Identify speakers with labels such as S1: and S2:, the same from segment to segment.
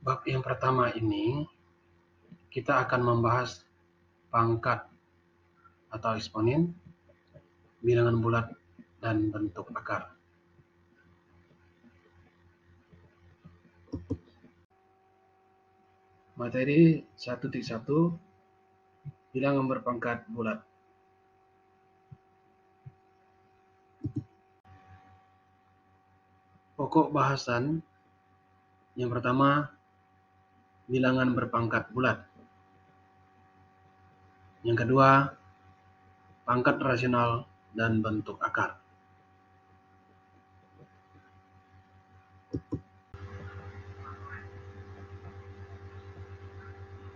S1: Bab yang pertama ini kita akan membahas pangkat atau eksponen, bilangan bulat, dan bentuk akar. Materi 1.1 bilangan berpangkat bulat. Pokok bahasan yang pertama, bilangan berpangkat bulat. Yang kedua, pangkat rasional dan bentuk akar.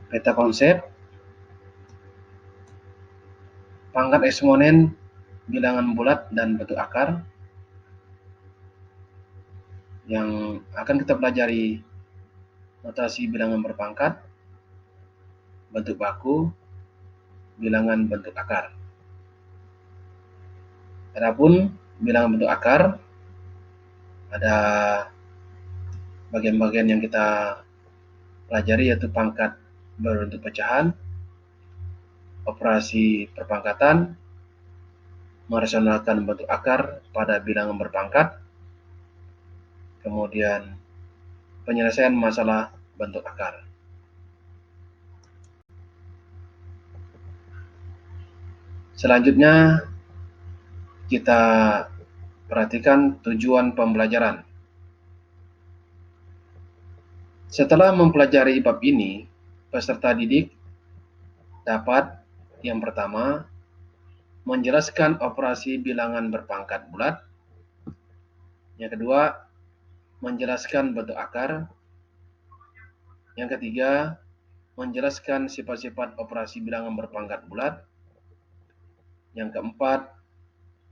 S1: Peta konsep, pangkat eksponen, bilangan bulat, dan bentuk akar. Yang akan kita pelajari notasi bilangan berpangkat, bentuk baku, bilangan bentuk akar. Adapun bilangan bentuk akar, ada bagian-bagian yang kita pelajari, yaitu pangkat berbentuk pecahan, operasi perpangkatan, merasionalkan bentuk akar pada bilangan berpangkat, kemudian penyelesaian masalah bentuk akar. Selanjutnya kita perhatikan tujuan pembelajaran. Setelah mempelajari bab ini, peserta didik dapat yang pertama menjelaskan operasi bilangan berpangkat bulat. Yang kedua, menjelaskan bentuk akar. Yang ketiga, menjelaskan sifat-sifat operasi bilangan berpangkat bulat. Yang keempat,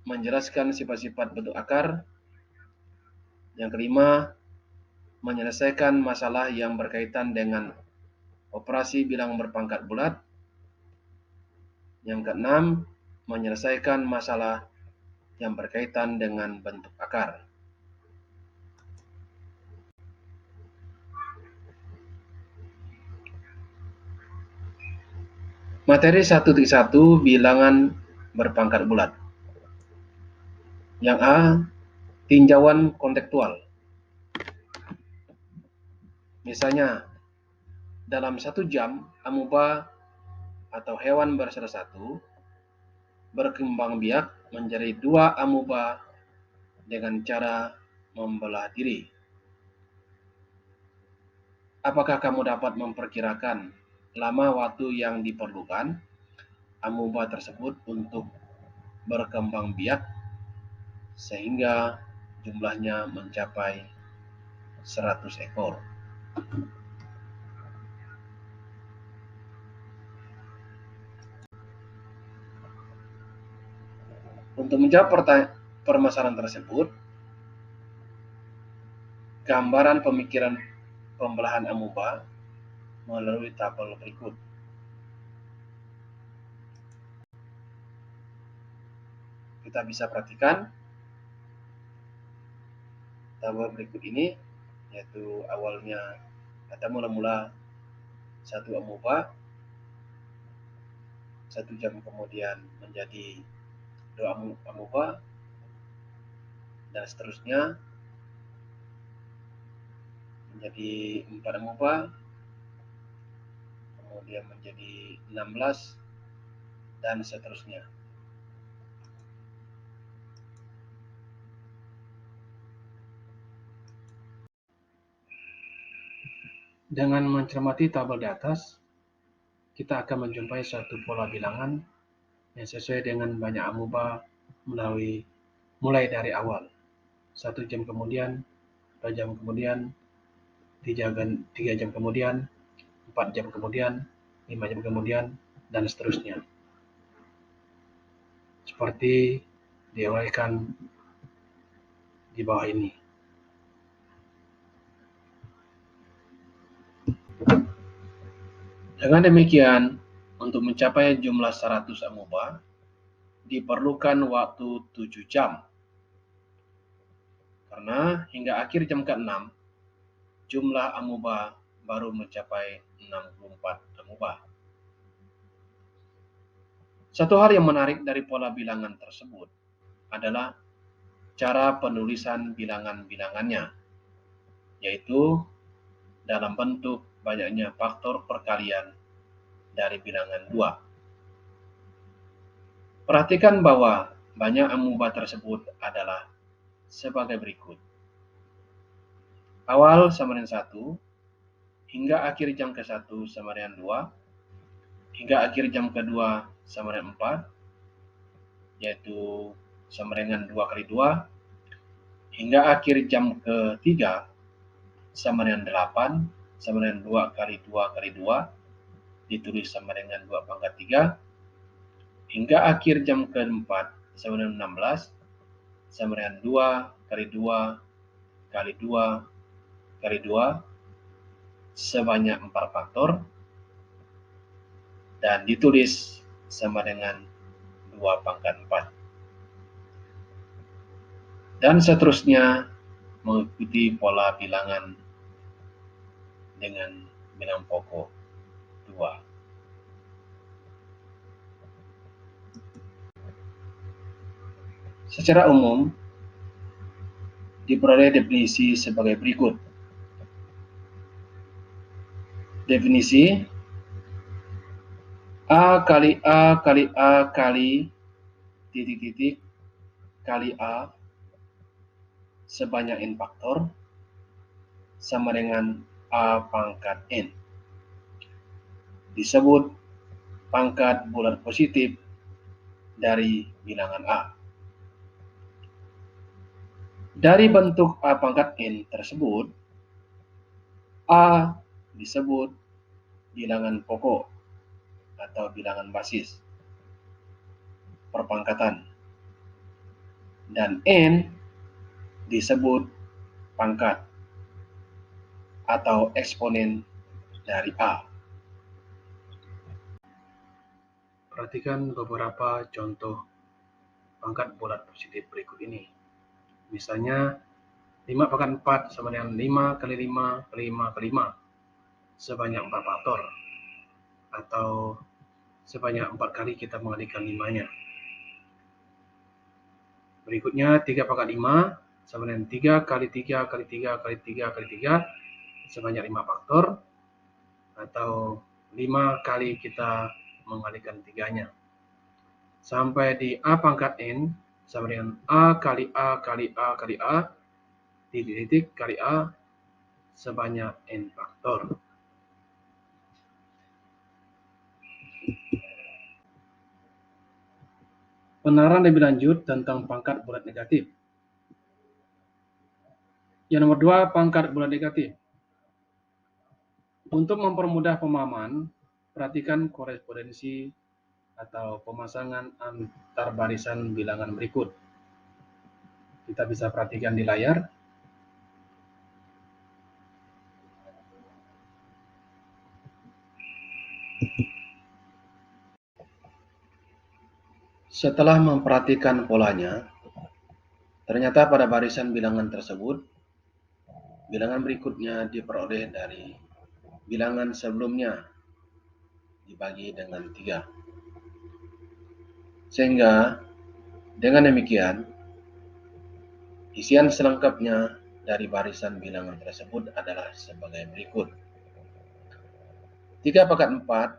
S1: menjelaskan sifat-sifat bentuk akar. Yang kelima, menyelesaikan masalah yang berkaitan dengan operasi bilangan berpangkat bulat. Yang keenam, menyelesaikan masalah yang berkaitan dengan bentuk akar. Materi 1.1 bilangan berpangkat bulat. Yang A, tinjauan kontekstual. Misalnya, dalam 1 jam, amuba atau hewan bersalah satu berkembang biak menjadi 2 amuba dengan cara membelah diri. Apakah kamu dapat memperkirakan lama waktu yang diperlukan amuba tersebut untuk berkembang biak sehingga jumlahnya mencapai 100 ekor? Untuk menjawab permasalahan tersebut, gambaran pemikiran pembelahan amuba melalui tabel berikut. Kita bisa perhatikan tabel berikut ini, yaitu awalnya atau mula-mula 1 amuba, 1 jam kemudian menjadi 2 amuba, dan seterusnya menjadi 4 amuba, kemudian menjadi 16, dan seterusnya. Dengan mencermati tabel di atas, kita akan menjumpai suatu pola bilangan yang sesuai dengan banyak amuba mulai dari awal. 1 jam kemudian, 2 jam kemudian, 3 jam kemudian, 4 jam kemudian, 5 jam kemudian, dan seterusnya. Seperti diuraikan di bawah ini. Dengan demikian, untuk mencapai jumlah 100 amuba, diperlukan waktu 7 jam. Karena hingga akhir jam ke-6, jumlah amuba baru mencapai 64 amuba. Satu hal yang menarik dari pola bilangan tersebut adalah cara penulisan bilangan-bilangannya, yaitu dalam bentuk banyaknya faktor perkalian dari bilangan 2. Perhatikan bahwa banyak amuba tersebut adalah sebagai berikut. Awal sama dengan 1, hingga akhir jam ke-1 sama dengan 2, hingga akhir jam ke-2 sama dengan 4, yaitu sama dengan 2 kali 2, hingga akhir jam ke-3 sama dengan 8, sama dengan 2 kali 2 kali 2, ditulis sama dengan 2 pangkat 3, hingga akhir jam ke-4 sama dengan 16, sama dengan 2 kali 2 kali 2 kali 2 sebanyak 4 faktor, dan ditulis sama dengan 2 pangkat 4. Dan seterusnya mengikuti pola bilangan dengan bilangan pokok 2. Secara umum, diperoleh definisi sebagai berikut. Definisi: A kali A kali A kali titik-titik kali A sebanyak N faktor sama dengan A pangkat N. Disebut pangkat bulat positif dari bilangan A. Dari bentuk A pangkat N tersebut, A disebut bilangan pokok atau bilangan basis perpangkatan, dan N disebut pangkat atau eksponen dari A. Perhatikan beberapa contoh pangkat bulat positif berikut ini. Misalnya 5 pangkat 4 sama dengan 5 kali 5 kali 5 kali 5 sebanyak 4 faktor, atau sebanyak 4 kali kita mengalikan 5-nya. Berikutnya 3 pangkat 5 sama dengan 3 kali 3 kali 3 kali 3 kali 3 sebanyak 5 faktor, atau 5 kali kita mengalikan 3-nya. Sampai di A pangkat N sama dengan A kali A kali A kali A titik-titik kali A sebanyak N faktor. Peneraang lebih lanjut tentang pangkat bulat negatif. Yang nomor 2, pangkat bulat negatif. Untuk mempermudah pemahaman, perhatikan korespondensi atau pemasangan antar barisan bilangan berikut. Kita bisa perhatikan di layar. Setelah memperhatikan polanya, ternyata pada barisan bilangan tersebut, bilangan berikutnya diperoleh dari bilangan sebelumnya dibagi dengan 3. Sehingga dengan demikian, isian selengkapnya dari barisan bilangan tersebut adalah sebagai berikut. 3 pangkat 4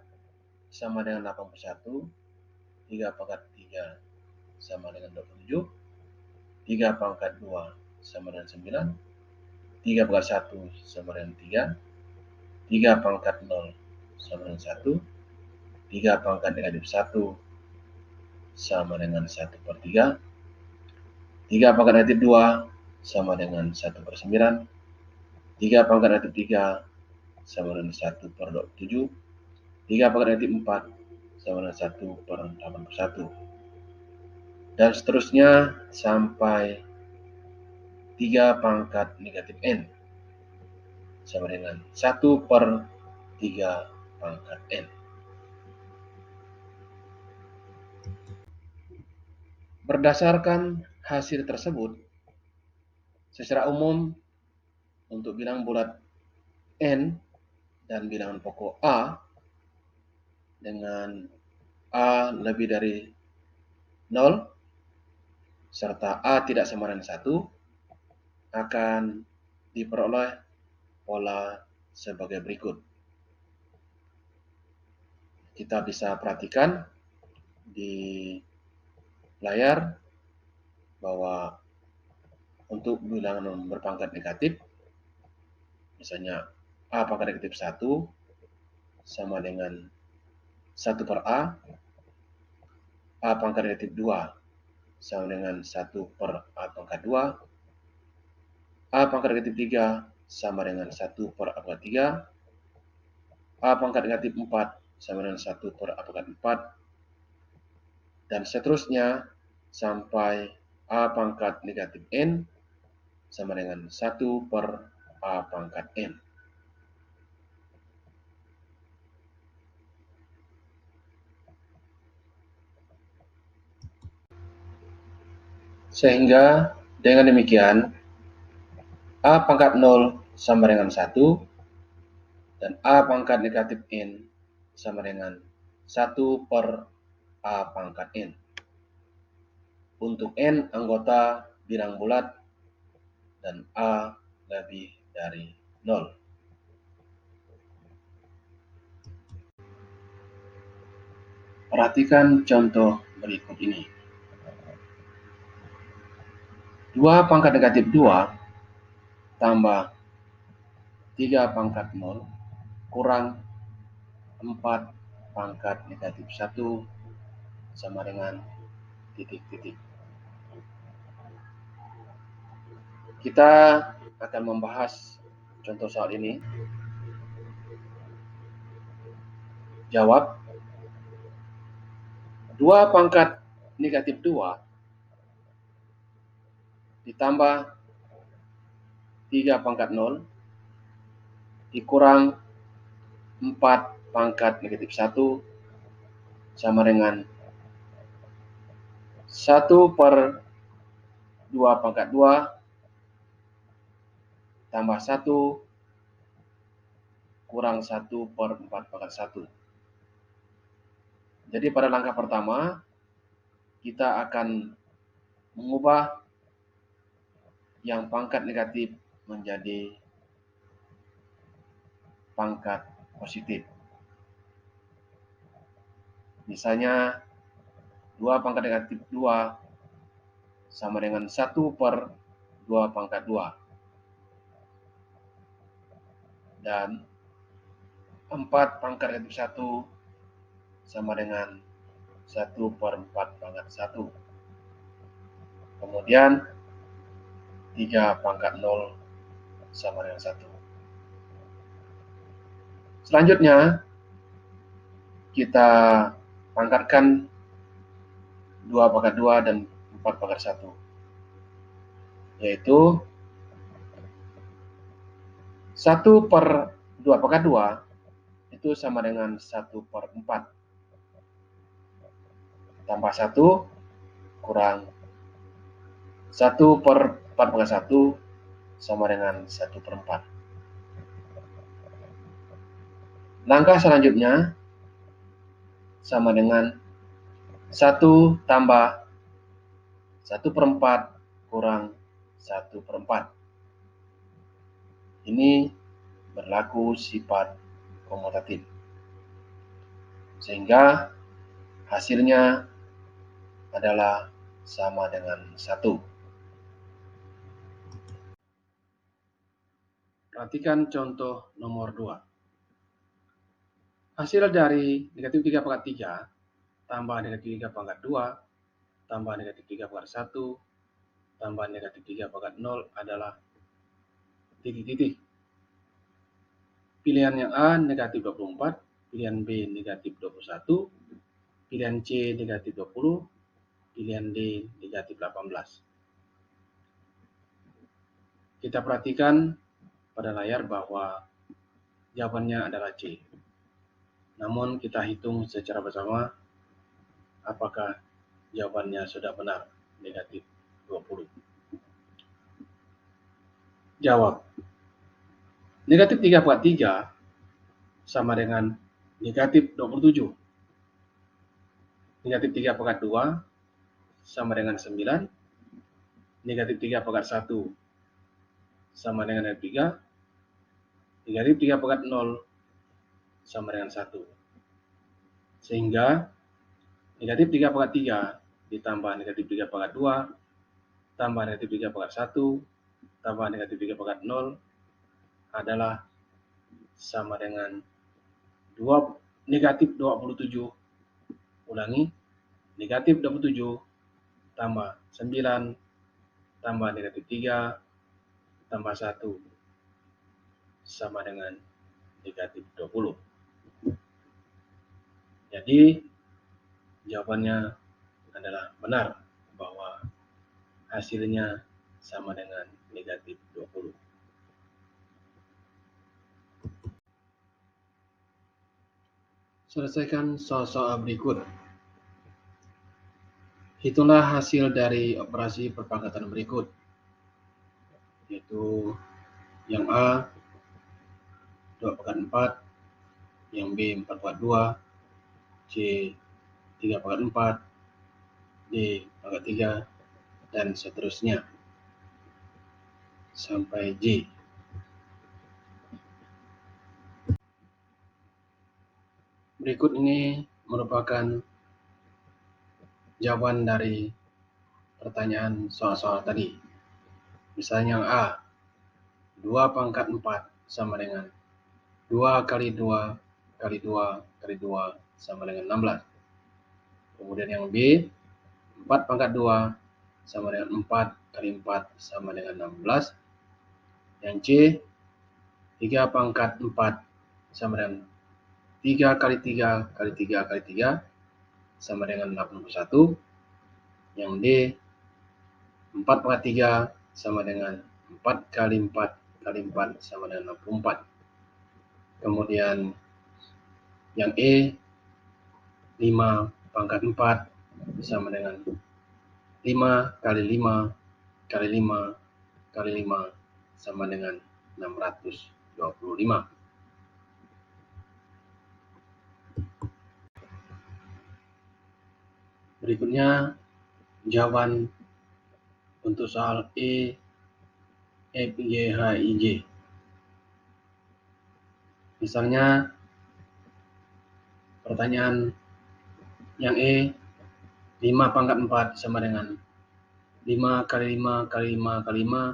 S1: sama dengan 81, 3 pangkat 3 sama dengan 27, 3 pangkat 2 sama dengan 9, 3 pangkat 1 sama dengan 3, 3 pangkat 0 sama dengan 1, 3 pangkat negatif 1 sama dengan 1/3, 3 pangkat negatif 2 sama dengan 1/9, 3 pangkat negatif 3 sama dengan 1/27, 3 pangkat negatif 4 sama dengan 1/8/1, dan seterusnya sampai 3 pangkat negatif N sama dengan 1/3 pangkat N. Berdasarkan hasil tersebut, secara umum untuk bilangan bulat N dan bilangan pokok A dengan A lebih dari 0 serta A tidak sama dengan 1 akan diperoleh pola sebagai berikut. Kita bisa perhatikan di layar bahwa untuk bilangan berpangkat negatif, misalnya A pangkat negatif 1 sama dengan 1 per A pangkat negatif 2 sama dengan 1 per A pangkat 2, A pangkat negatif 3 sama dengan 1 per A pangkat 3, A pangkat negatif 4 sama dengan 1 per A pangkat 4, dan seterusnya sampai A pangkat negatif N sama dengan 1 per A pangkat N. Sehingga dengan demikian A pangkat 0 sama dengan 1 dan A pangkat negatif N sama dengan 1 per A pangkat N. Untuk N anggota bilang bulat dan A lebih dari 0. Perhatikan contoh berikut ini. 2 pangkat negatif 2 tambah 3 pangkat 0 kurang 4 pangkat negatif 1 sama dengan titik-titik. Kita akan membahas contoh soal ini. Jawab. 2 pangkat negatif 2 ditambah 3 pangkat 0 dikurang 4 pangkat negatif 1 sama dengan 1 per 2 pangkat 2 tambah 1 kurang 1 per 4 pangkat 1. Jadi pada langkah pertama, kita akan mengubah yang pangkat negatif menjadi pangkat positif. Misalnya 2 pangkat negatif 2 sama dengan 1 per 2 pangkat 2. Dan 4 pangkat negatif 1 sama dengan 1 per 4 pangkat 1. Kemudian 3 pangkat 0 sama dengan 1. Selanjutnya, kita pangkatkan 2 pangkat 2 dan 4 pangkat 1. Yaitu 1 per 2 pangkat 2 itu sama dengan 1 per 4. Tambah 1 kurang 1 per 4 pangkat 1 sama dengan 1 per 4. Langkah selanjutnya sama dengan 1 tambah 1 per 4 kurang 1 per 4. Ini berlaku sifat komutatif. Sehingga hasilnya adalah sama dengan 1. Perhatikan contoh nomor 2. Hasil dari negatif 3 pangkat 3 tambah negatif 3 pangkat 2 tambah negatif 3 pangkat 1 tambah negatif 3 pangkat 0 adalah titik-titik. Pilihan yang A negatif 24, pilihan B negatif 21, pilihan C negatif 20, pilihan D negatif 18. Kita perhatikan pada layar bahwa jawabannya adalah C. Namun kita hitung secara bersama apakah jawabannya sudah benar, negatif 20. Jawab. Negatif 3 pangkat 3 sama dengan negatif 27. Negatif 3 pangkat 2 sama dengan 9. Negatif 3 pangkat 1 sama dengan negatif 3. Negatif 3 pangkat 0 sama dengan 1. Sehingga negatif 3 pangkat 3 ditambah negatif 3 pangkat 2 tambah negatif 3 pangkat 1 tambah negatif 3 pangkat 0 adalah sama dengan negatif 27. Ulangi, negatif 27 tambah 9 tambah negatif 3 tambah 1 sama dengan negatif 20. Jadi jawabannya adalah benar bahwa hasilnya sama dengan negatif 20. Selesaikan soal-soal berikut. Hitunglah hasil dari operasi perpangkatan berikut, yaitu yang A 2 pangkat 4, yang B 4 pangkat 2, C 3 pangkat 4, D pangkat 3, dan seterusnya sampai J. Berikut ini merupakan jawaban dari pertanyaan soal-soal tadi. Misalnya yang A, 2 pangkat 4 sama dengan 2 kali 2 kali 2 kali 2 sama dengan 16. Kemudian yang B, 4 pangkat 2 sama dengan 4 kali 4 sama dengan 16. Yang C, 3 pangkat 4 sama dengan 3 kali 3 kali 3 kali 3 sama dengan 81. Yang D, 4 pangkat 3 sama dengan 4 kali 4 kali 4 sama dengan 64. Kemudian yang E, 5 pangkat 4 sama dengan 5 kali 5 kali 5 kali 5 sama dengan 625. Berikutnya jawaban untuk soal E, F, G, H, I, J. Misalnya pertanyaan yang E, 5 pangkat 4 sama dengan 5 kali 5 kali 5 kali 5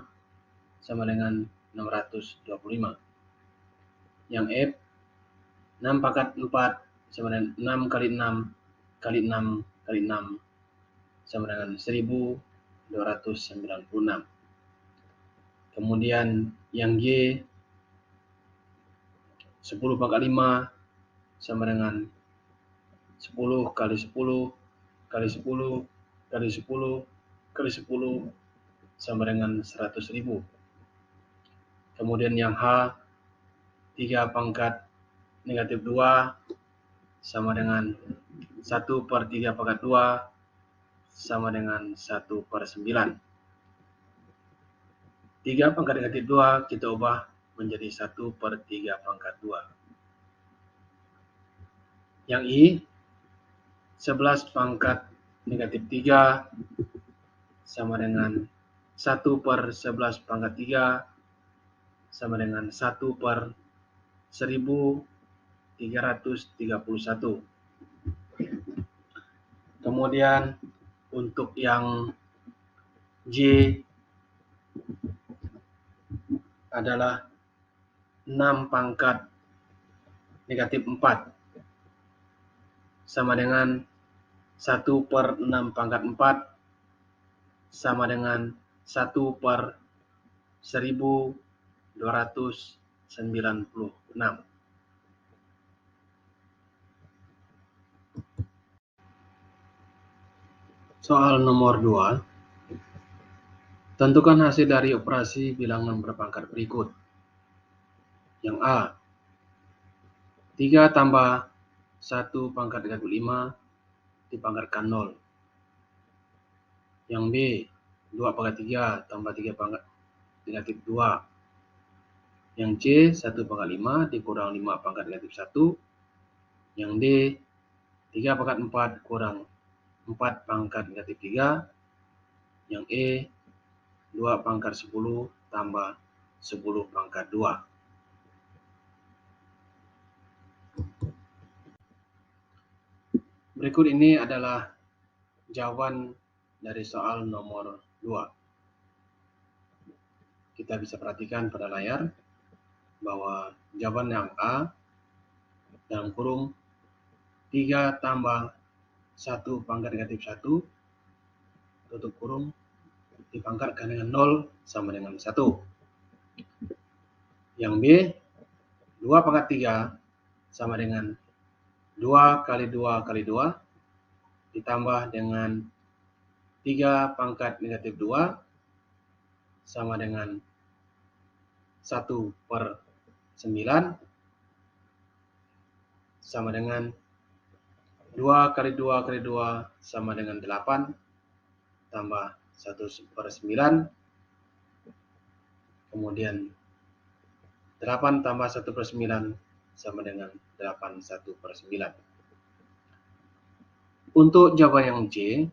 S1: sama dengan 625. Yang F, 6 pangkat 4 sama dengan 6 kali 6 kali 6 kali 6 sama dengan 1296. Kemudian yang Y, 10 pangkat 5 sama dengan 10 kali 10 kali 10 kali 10 kali 10 sama dengan 100.000. Kemudian yang H, 3 pangkat negatif 2 sama dengan 1 per 3 pangkat 2 sama dengan 1 per 9. 3 pangkat negatif 2 kita ubah menjadi 1 per 3 pangkat 2. Yang I, 11 pangkat negatif 3 sama dengan 1 per 11 pangkat 3 sama dengan 1 per 1331. Kemudian untuk yang J adalah 6 pangkat negatif 4 sama dengan 1 per 6 pangkat 4 sama dengan 1 per 1296. Soal nomor 2. Tentukan hasil dari operasi bilangan berpangkat berikut. Yang A, 3 tambah 1 pangkat negatif 5 dipangkatkan 0. Yang B, 2 pangkat 3 tambah 3 pangkat negatif 2 Yang C 1 pangkat 5 dikurang 5 pangkat negatif 1. Yang D 3 pangkat 4 kurang 4 pangkat negatif 3. Yang E 2 pangkat 10 tambah 10 pangkat 2. Berikut ini adalah jawaban dari soal nomor 2. Kita bisa perhatikan pada layar bahwa jawaban yang A dalam kurung 3 tambah 1 pangkat negatif 1 tutup kurung dipangkatkan dengan 0 sama dengan 1. Yang B 2 pangkat 3 sama dengan 2 kali 2 kali 2 ditambah dengan 3 pangkat negatif 2 sama dengan 1/9 sama dengan 2 kali 2 kali 2 sama dengan 8 tambah 1/9, kemudian 8 tambah 1/9 sama dengan 8 1/9. Untuk jawaban yang C,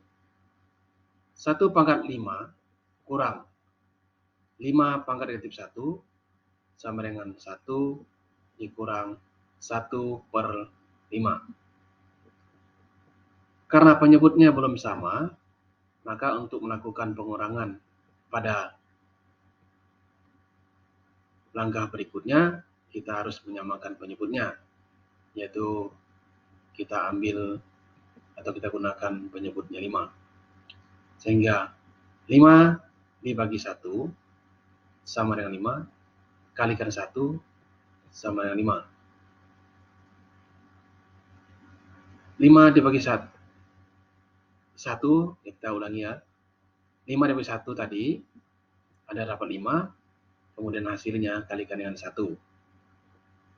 S1: 1 pangkat 5 kurang 5 pangkat negatif 1 sama dengan 1 dikurang 1/5. Karena penyebutnya belum sama, maka untuk melakukan pengurangan pada langkah berikutnya, kita harus menyamakan penyebutnya, yaitu kita ambil atau kita gunakan penyebutnya 5. Sehingga 5 dibagi 1 sama dengan 5, kalikan 1 sama dengan 5. 5 dibagi 1, kita ulangi ya. 5 dibagi 1 tadi ada dapat 5, kemudian hasilnya kalikan dengan 1,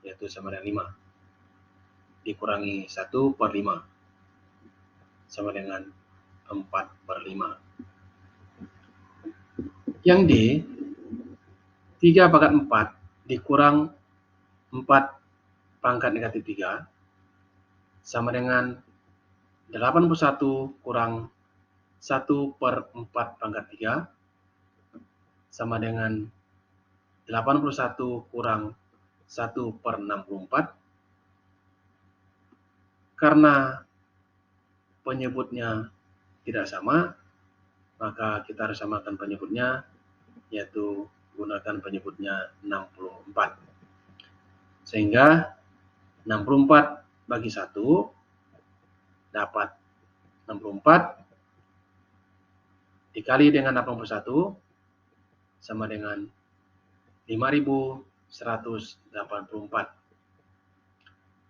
S1: yaitu sama dengan 5. Dikurangi 1/5 sama dengan 4/5. Yang D 3 pangkat 4 dikurang 4 pangkat negatif 3 sama dengan 81 kurang 1/4 pangkat 3 sama dengan 81 kurang 1/64. Karena penyebutnya tidak sama, maka kita harus samakan penyebutnya, yaitu gunakan penyebutnya 64. Sehingga 64 bagi 1 dapat 64 dikali dengan 81 sama dengan 5.184.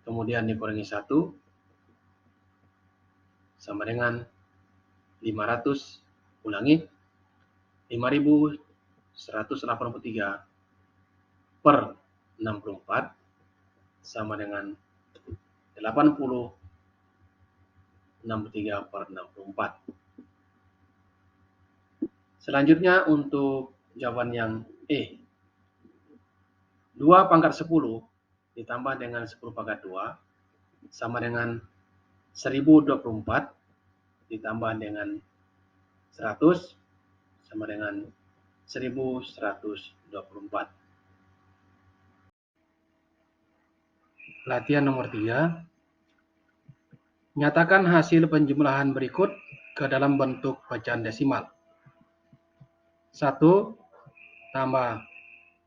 S1: Kemudian dikurangi 1 sama dengan 500. Ulangi, 5.183/64 sama dengan 80/63/64. Selanjutnya untuk jawaban yang E. 2 pangkat 10 ditambah dengan 10 pangkat 2 sama dengan 1024 ditambah dengan 100 sama dengan 1124. Latihan nomor 3. Nyatakan hasil penjumlahan berikut ke dalam bentuk pecahan desimal. 1 tambah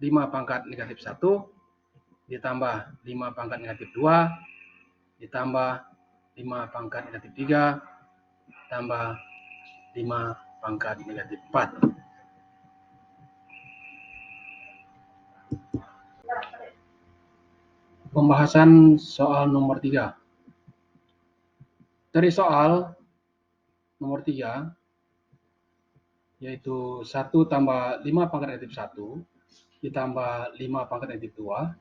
S1: 5 pangkat negatif 1 ditambah 5 pangkat negatif 2 ditambah 5 pangkat negatif 3 tambah 5 pangkat negatif 4. Pembahasan soal nomor 3. Dari soal nomor 3, yaitu 1 tambah 5 pangkat negatif 1 ditambah 5 pangkat negatif 2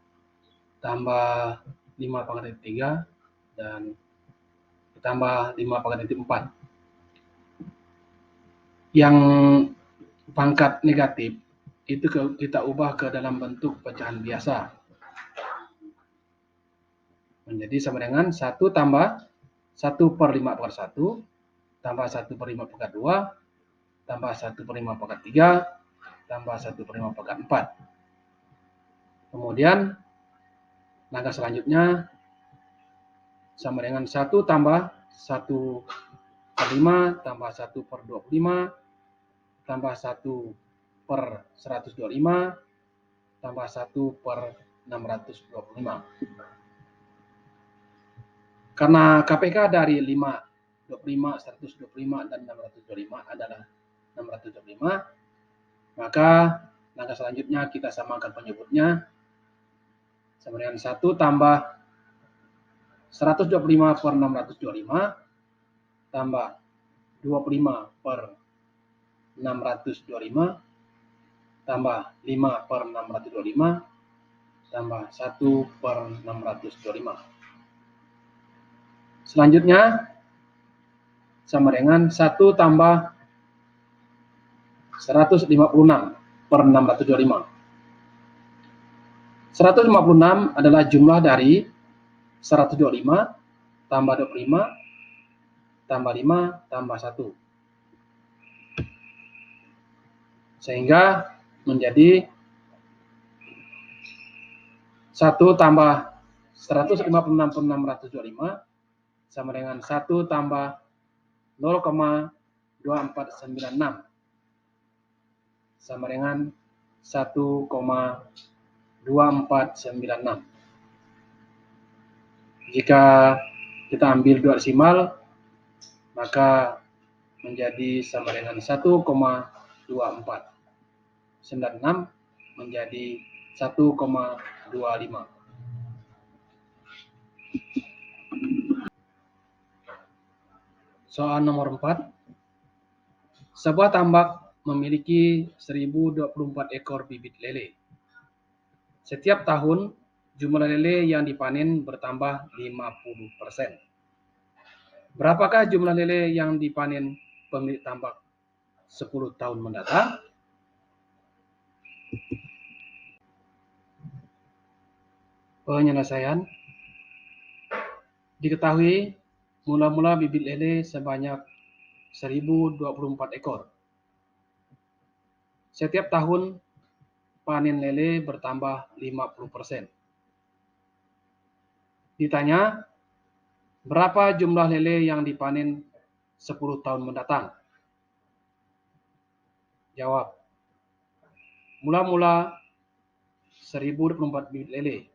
S1: tambah 5 pangkat negatif 3 dan ditambah 5 pangkat negatif 4. Yang pangkat negatif itu kita ubah ke dalam bentuk pecahan biasa. Menjadi sama dengan 1 tambah 1 per 5 per 1, tambah 1 per 5 per 2, tambah 1 per 5 per 3, tambah 1 per 5 per 4. Kemudian, langkah selanjutnya sama dengan 1 tambah 1 per 5, tambah 1 per 25, tambah 1 per 125, tambah 1 per 625. Karena KPK dari 5, 25, 125, dan 625 adalah 625, maka langkah selanjutnya kita samakan penyebutnya sama dengan 1 tambah 125 per 625 tambah 25 per 625 tambah 5 per 625 tambah 1 per 625. Selanjutnya sama dengan 1 tambah 156 per 625. 156 adalah jumlah dari 125 tambah 25 tambah 5 tambah 1. Sehingga menjadi 1 tambah 156 per 625 sama dengan 1 tambah 0,2496 sama dengan 1,2496. Jika kita ambil 2 desimal, maka menjadi sama dengan 1,2496 menjadi 1,25. Soal nomor 4. Sebuah tambak memiliki 1024 ekor bibit lele. Setiap tahun, jumlah lele yang dipanen bertambah 50%. Berapakah jumlah lele yang dipanen pemilik tambak 10 tahun mendatang? Penyelesaian. Diketahui mula-mula bibit lele sebanyak 1024 ekor. Setiap tahun panen lele bertambah 50%. Ditanya, berapa jumlah lele yang dipanen 10 tahun mendatang? Jawab, mula-mula 1024 bibit lele.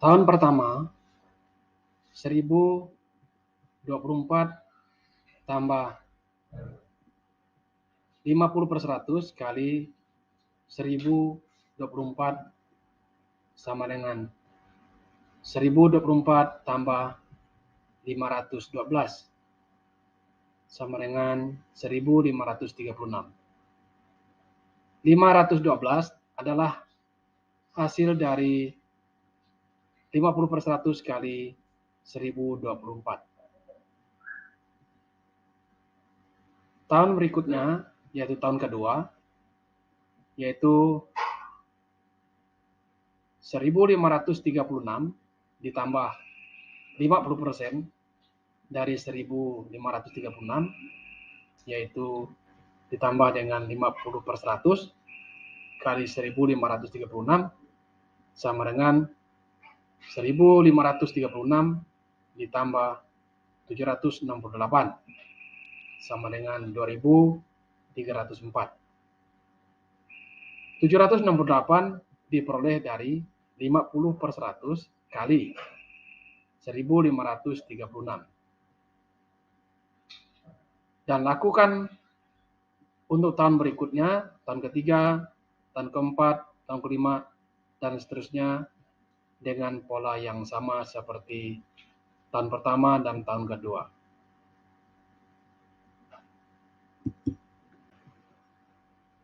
S1: Tahun pertama, 1024 tambah 50/100 kali 1024 sama dengan 1024 tambah 512 sama dengan 1536. 512 adalah hasil dari 50/100 kali 1024. Tahun berikutnya, yaitu tahun kedua, yaitu 1536 ditambah 50% dari 1536, yaitu ditambah dengan 50/100 kali 1536 sama dengan 1536 ditambah 768 sama dengan 2304. 768 diperoleh dari 50/100 kali 1536. Dan lakukan untuk tahun berikutnya, tahun ketiga, tahun keempat, tahun kelima, dan seterusnya dengan pola yang sama seperti tahun pertama dan tahun kedua.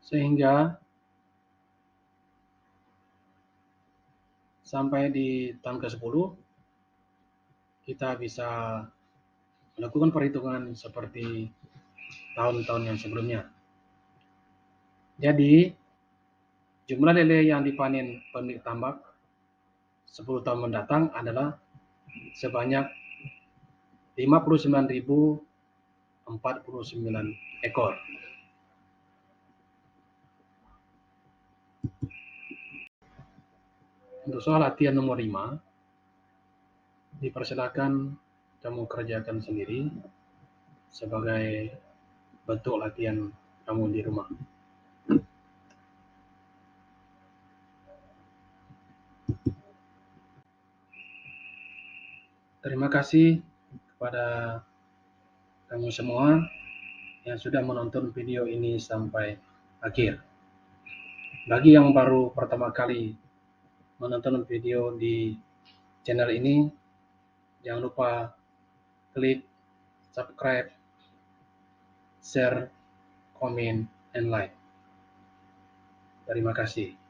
S1: Sehingga sampai di tahun ke-10 kita bisa melakukan perhitungan seperti tahun-tahun yang sebelumnya. Jadi, jumlah lele yang dipanen pemilik tambak 10 tahun mendatang adalah sebanyak 59.049 ekor. Untuk soal latihan nomor 5, dipersilakan kamu kerjakan sendiri sebagai bentuk latihan kamu di rumah. Terima kasih kepada kamu semua yang sudah menonton video ini sampai akhir. Bagi yang baru pertama kali menonton video di channel ini, jangan lupa klik subscribe, share, komen, and like. Terima kasih.